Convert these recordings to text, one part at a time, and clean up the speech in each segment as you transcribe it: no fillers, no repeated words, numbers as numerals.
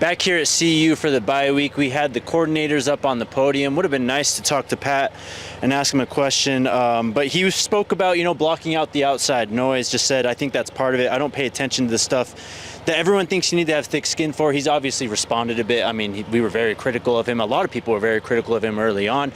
Back here at CU for the bye week, we had the coordinators up on the podium. Would have been nice to talk to Pat and ask him a question, but he spoke about, blocking out the outside noise, just said, I think that's part of it. I don't pay attention to the stuff that everyone thinks you need to have thick skin for. He's obviously responded a bit. I mean, we were very critical of him. A lot of people were very critical of him early on,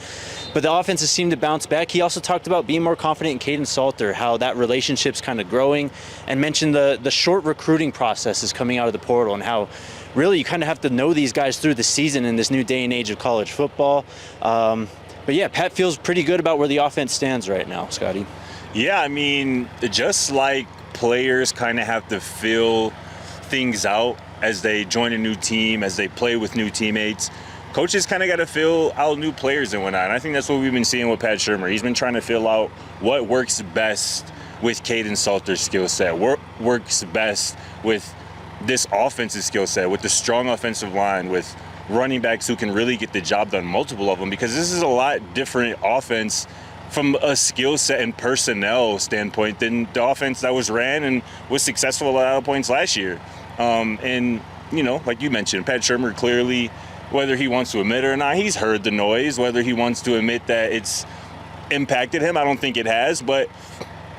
but the offenses seemed to bounce back. He also talked about being more confident in Cadden Salter, how that relationship's kind of growing, and mentioned the short recruiting process is coming out of the portal and how really you kind of have to know these guys through the season in this new day and age of college football. But yeah, Pat feels pretty good about where the offense stands right now, Scotty. Yeah, I mean, just like players kind of have to feel things out as they join a new team, as they play with new teammates, coaches kind of got to feel out new players and whatnot. And I think that's what we've been seeing with Pat Shurmur. He's been trying to feel out what works best with Cadden Salter's skill set, what works best with this offensive skill set, with the strong offensive line, with running backs who can really get the job done, multiple of them, because this is a lot different offense from a skill set and personnel standpoint than the offense that was ran and was successful at a lot of points last year. And, like you mentioned, Pat Shurmur clearly, whether he wants to admit it or not, he's heard the noise. Whether he wants to admit that it's impacted him, I don't think it has, but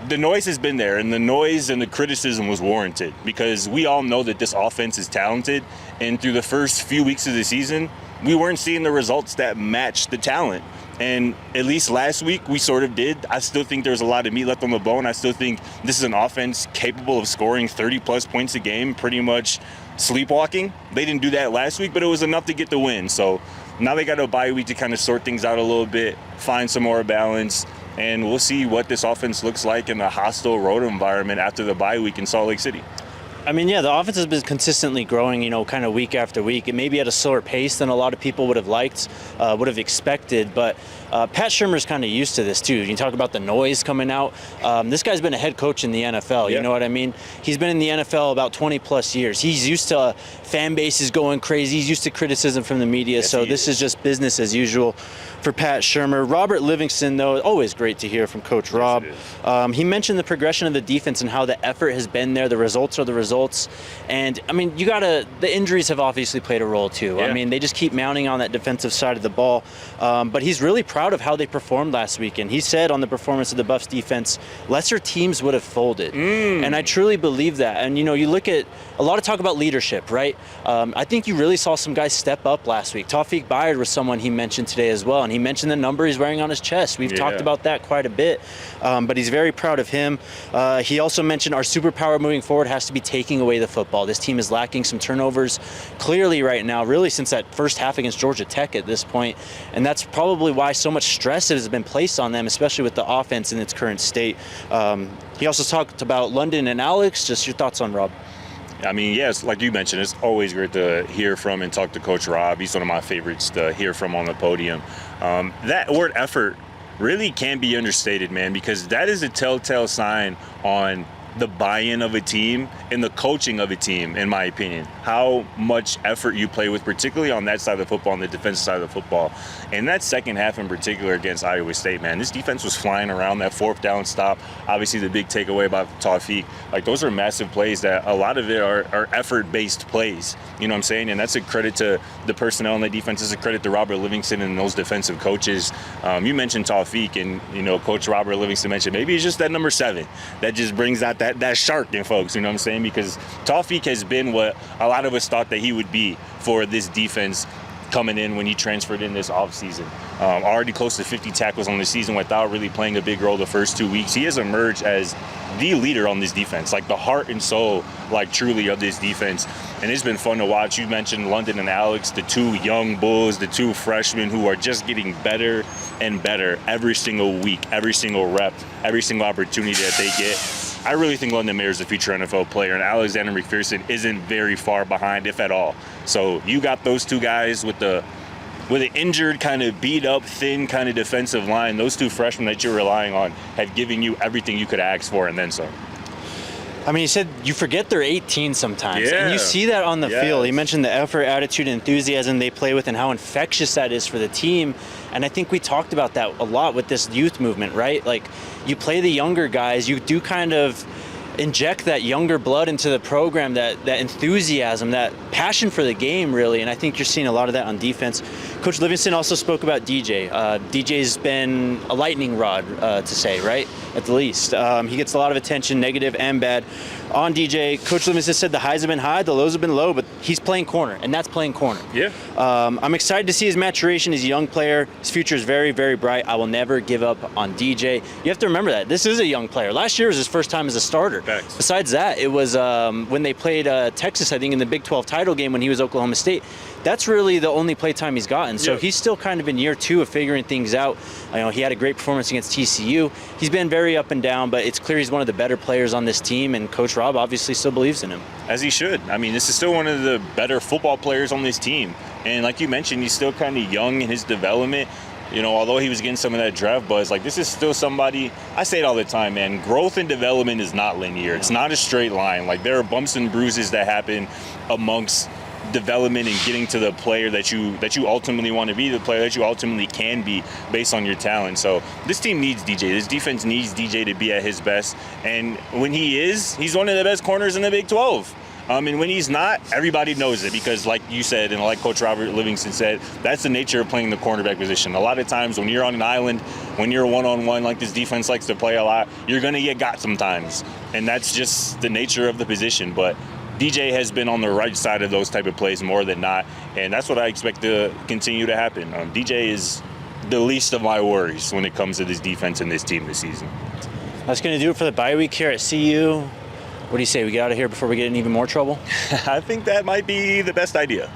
the noise has been there, and the noise and the criticism was warranted because we all know that this offense is talented, and through the first few weeks of the season, we weren't seeing the results that matched the talent. And at least last week, we sort of did. I still think there's a lot of meat left on the bone. I still think this is an offense capable of scoring 30-plus points a game, pretty much sleepwalking. They didn't do that last week, but it was enough to get the win. So now they got a bye week to kind of sort things out a little bit, find some more balance, and we'll see what this offense looks like in a hostile road environment after the bye week in Salt Lake City. I mean, yeah, the offense has been consistently growing, kind of week after week. It may be at a slower pace than a lot of people would have liked, would have expected, but Pat Shurmur's kind of used to this too. You talk about the noise coming out. This guy's been a head coach in the NFL, you know what I mean? He's been in the NFL about 20 plus years. He's used to fan bases going crazy. He's used to criticism from the media, yes, so this is just business as usual for Pat Shurmur. Robert Livingston, though, always great to hear from Coach Rob. He mentioned the progression of the defense and how the effort has been there. The results are the results. And, I mean, the injuries have obviously played a role, too. Yeah. I mean, they just keep mounting on that defensive side of the ball. But he's really proud of how they performed last weekend. He said on the performance of the Buffs defense, lesser teams would have folded. And I truly believe that. And, you look at a lot of talk about leadership, right? I think you really saw some guys step up last week. Tafik Bayard was someone he mentioned today as well. And he mentioned the number he's wearing on his chest. We've talked about that quite a bit. But he's very proud of him. He also mentioned our superpower moving forward has to be taking away the football. This team is lacking some turnovers clearly right now, really since that first half against Georgia Tech at this point. And that's probably why so much stress has been placed on them, especially with the offense in its current state. He also talked about London and Alex. Just your thoughts on Rob. I mean, yes, like you mentioned, it's always great to hear from and talk to Coach Rob. He's one of my favorites to hear from on the podium. That word effort really can't be understated, man, because that is a telltale sign on the buy-in of a team and the coaching of a team, in my opinion. How much effort you play with, particularly on that side of the football, on the defensive side of the football. And that second half in particular against Iowa State, man, this defense was flying around. That fourth down stop, obviously the big takeaway by Tafik. Like, those are massive plays that a lot of it are effort-based plays. You know what I'm saying? And that's a credit to the personnel on the defense. It's a credit to Robert Livingston and those defensive coaches. You mentioned Tafik, and, Coach Robert Livingston mentioned maybe it's just that number 7 that just brings out that shark in folks, you know what I'm saying? Because Tafik has been what a lot of us thought that he would be for this defense coming in when he transferred in this offseason. Already close to 50 tackles on the season without really playing a big role the first 2 weeks. He has emerged as the leader on this defense, like the heart and soul, like truly of this defense. And it's been fun to watch. You mentioned London and Alex, the two young bulls, the two freshmen who are just getting better and better every single week, every single rep, every single opportunity that they get. I really think London Mayer is a future NFL player, and Alexander McPherson isn't very far behind, if at all. So you got those two guys with an injured, kind of beat up, thin kind of defensive line. Those two freshmen that you're relying on have given you everything you could ask for and then some. I mean, he said you forget they're 18 sometimes, and you see that on the field. He mentioned the effort, attitude, and enthusiasm they play with and how infectious that is for the team. And I think we talked about that a lot with this youth movement, right? Like, you play the younger guys, you do kind of inject that younger blood into the program, that enthusiasm, that passion for the game, really. And I think you're seeing a lot of that on defense. Coach Livingston also spoke about DJ. DJ's been a lightning rod, to say, right? At the least. He gets a lot of attention, negative and bad. On DJ, Coach Livingston said the highs have been high, the lows have been low, but he's playing corner, and that's playing corner. Yeah. I'm excited to see his maturation. He's a young player. His future is very, very bright. I will never give up on DJ. You have to remember that. This is a young player. Last year was his first time as a starter. Facts. Besides that, it was when they played Texas, I think, in the Big 12 title game when he was Oklahoma State. That's really the only play time he's gotten. So he's still kind of in year 2 of figuring things out. I know he had a great performance against TCU. He's been very up and down, but it's clear he's one of the better players on this team, and Coach Rob obviously still believes in him. As he should. I mean, this is still one of the better football players on this team. And like you mentioned, he's still kind of young in his development. You know, although he was getting some of that draft buzz, like, this is still somebody, I say it all the time, man, growth and development is not linear. It's not a straight line. Like, there are bumps and bruises that happen amongst development and getting to the player that you ultimately want to be, the player that you ultimately can be based on your talent. So this team needs DJ. This defense needs DJ to be at his best. And when he is, he's one of the best corners in the Big 12. And when he's not, everybody knows it, because like you said, and like Coach Robert Livingston said, that's the nature of playing the cornerback position. A lot of times when you're on an island, when you're one-on-one, like this defense likes to play a lot, you're going to get got sometimes. And that's just the nature of the position. But DJ has been on the right side of those type of plays more than not, and that's what I expect to continue to happen. DJ is the least of my worries when it comes to this defense and this team this season. That's going to do it for the bye week here at CU. What do you say? We get out of here before we get in even more trouble? I think that might be the best idea.